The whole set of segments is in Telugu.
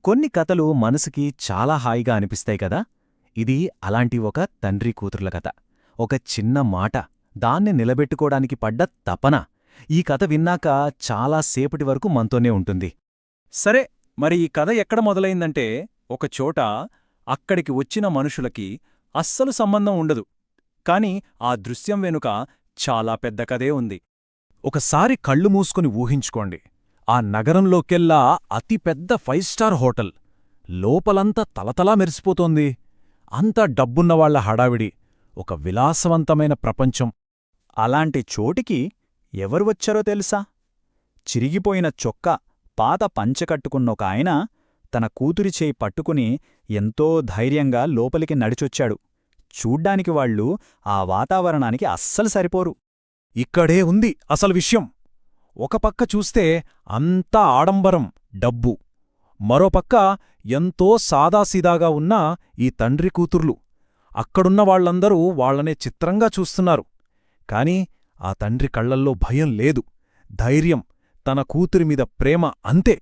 కొన్ని కథలు మనసుకి చాలా హాయిగా అనిపిస్తాయి కదా. ఇది అలాంటి ఒక తండ్రి కూతుర్ల కథ. ఒక చిన్న మాట, దాన్ని నిలబెట్టుకోడానికి పడ్డ తపన ఈ కథ విన్నాక చాలా సేపటి వరకు మనతోనే ఉంటుంది. సరే, మరి ఈ కథ ఎక్కడ మొదలైందంటే ఒకచోట అక్కడికి వచ్చిన మనుషులకి అస్సలు సంబంధం ఉండదు. కాని ఆ దృశ్యం వెనుక చాలా పెద్ద కథే ఉంది. ఒకసారి కళ్ళు మూసుకుని ఊహించుకోండి. ఆ నగరంలోకెల్లా అతిపెద్ద 5 స్టార్ హోటల్. లోపలంతా తలతలా మెరిసిపోతోంది. అంతా డబ్బున్నవాళ్ల హడావిడి, ఒక విలాసవంతమైన ప్రపంచం. అలాంటి చోటికి ఎవరు వచ్చారో తెలుసా? చిరిగిపోయిన చొక్కా, పాత పంచెకట్టుకున్నొక ఆయన తన కూతురి చేయి పట్టుకుని ఎంతో ధైర్యంగా లోపలికి నడిచొచ్చాడు. చూడ్డానికి వాళ్ళు ఆ వాతావరణానికి అస్సలు సరిపోరు. ఇక్కడే ఉంది అసలు విషయం. ఒక పక్క చూస్తే అంతా ఆడంబరం, డబ్బు. మరోపక్క ఎంతో సాదాసీదాగా ఉన్న ఈ తండ్రి కూతుర్లు. అక్కడున్న వాళ్లందరూ వాళ్లనే చిత్రంగా చూస్తున్నారు. కాని ఆ తండ్రి కళ్లల్లో భయం లేదు, ధైర్యం, తన కూతురిమీద ప్రేమ, అంతే.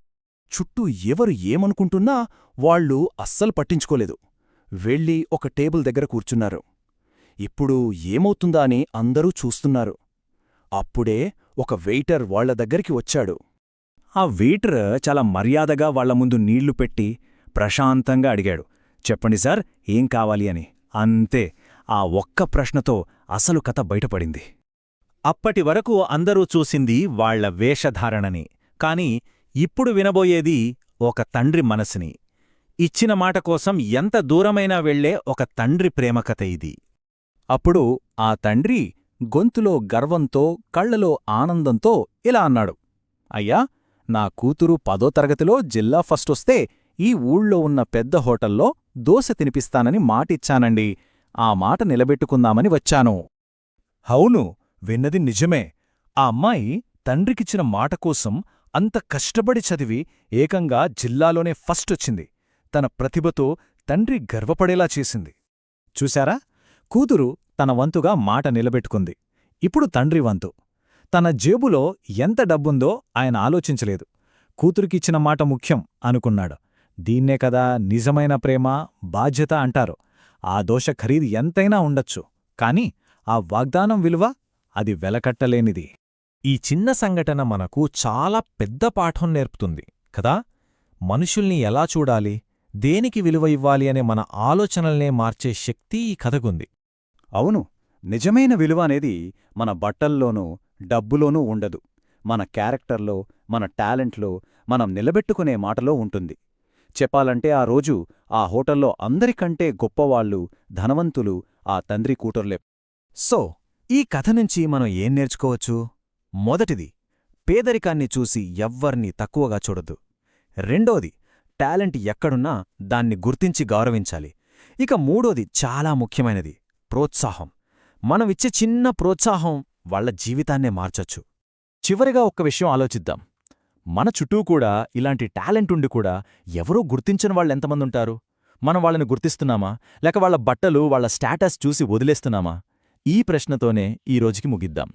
చుట్టూ ఎవరు ఏమనుకుంటున్నా వాళ్ళు అస్సలు పట్టించుకోలేదు. వెళ్ళి ఒక టేబుల్ దగ్గర కూర్చున్నారు. ఇప్పుడు ఏమవుతుందా అని అందరూ చూస్తున్నారు. అప్పుడే ఒక వెయిటర్ వాళ్ల దగ్గరికి వచ్చాడు. ఆ వెయిటర్ చాలా మర్యాదగా వాళ్ల ముందు నీళ్లు పెట్టి ప్రశాంతంగా అడిగాడు, చెప్పండి సార్, ఏం కావాలి అని. అంతే, ఆ ఒక్క ప్రశ్నతో అసలు కథ బయటపడింది. అప్పటివరకు అందరూ చూసింది వాళ్ల వేషధారణని, కాని ఇప్పుడు వినబోయేది ఒక తండ్రి మనసుని. ఇచ్చిన మాట కోసం ఎంత దూరమైనా వెళ్లే ఒక తండ్రి ప్రేమకథ ఇది. అప్పుడు ఆ తండ్రి గొంతులో గర్వంతో, కళ్లలో ఆనందంతో ఇలా అన్నాడు, అయ్యా, నా కూతురు 10వ తరగతిలో జిల్లా ఫస్టొస్తే ఈ ఊళ్ళో ఉన్న పెద్ద హోటల్లో దోశ తినిపిస్తానని మాటిచ్చానండి. ఆ మాట నిలబెట్టుకుందామని వచ్చాను. అవును, విన్నది నిజమే. ఆ అమ్మాయి తండ్రికిచ్చిన మాటకోసం అంత కష్టపడి చదివి ఏకంగా జిల్లాలోనే ఫస్టొచ్చింది. తన ప్రతిభతో తండ్రి గర్వపడేలా చేసింది. చూశారా, కూతురు తన వంతుగా మాట నిలబెట్టుకుంది. ఇప్పుడు తండ్రి వంతు. తన జేబులో ఎంత డబ్బుందో ఆయన ఆలోచించలేదు. కూతురికిచ్చిన మాట ముఖ్యం అనుకున్నాడు. దీన్నే కదా నిజమైన ప్రేమ, బాధ్యత అంటారు. ఆ దోష ఖరీదు ఎంతైనా ఉండొచ్చు, కాని ఆ వాగ్దానం విలువ, అది వెలకట్టలేనిది. ఈ చిన్న సంఘటన మనకు చాలా పెద్ద పాఠం నేర్పుతుంది కదా. మనుషుల్ని ఎలా చూడాలి, దేనికి విలువ ఇవ్వాలి అనే మన ఆలోచనల్నే మార్చే శక్తి ఈ కథకుంది. అవును, నిజమైన విలువ అనేది మన బట్టల్లోనూ, డబ్బులోనూ ఉండదు. మన క్యారెక్టర్లో, మన టాలెంట్లో, మనం నిలబెట్టుకునే మాటలో ఉంటుంది. చెప్పాలంటే ఆ రోజు ఆ హోటల్లో అందరికంటే గొప్పవాళ్లు, ధనవంతులు ఆ తండ్రి కూతుర్లే. సో, ఈ కథ నుంచి మనం ఏం నేర్చుకోవచ్చు? మొదటిది, పేదరికాన్ని చూసి ఎవ్వర్నీ తక్కువగా చూడొద్దు. రెండోది, టాలెంట్ ఎక్కడున్నా దాన్ని గుర్తించి గౌరవించాలి. ఇక మూడోది చాలా ముఖ్యమైనది, ప్రోత్సాహం. మనమిచ్చే చిన్న ప్రోత్సాహం వాళ్ల జీవితాన్నే మార్చొచ్చు. చివరిగా ఒక్క విషయం ఆలోచిద్దాం. మన చుట్టూ కూడా ఇలాంటి టాలెంట్ ఉండి కూడా ఎవరూ గుర్తించని వాళ్ళెంతమందుంటారు? మనం వాళ్ళని గుర్తిస్తున్నామా, లేక వాళ్ల బట్టలు, వాళ్ల స్టేటస్ చూసి వదిలేస్తున్నామా? ఈ ప్రశ్నతోనే ఈ రోజుకి ముగిద్దాం.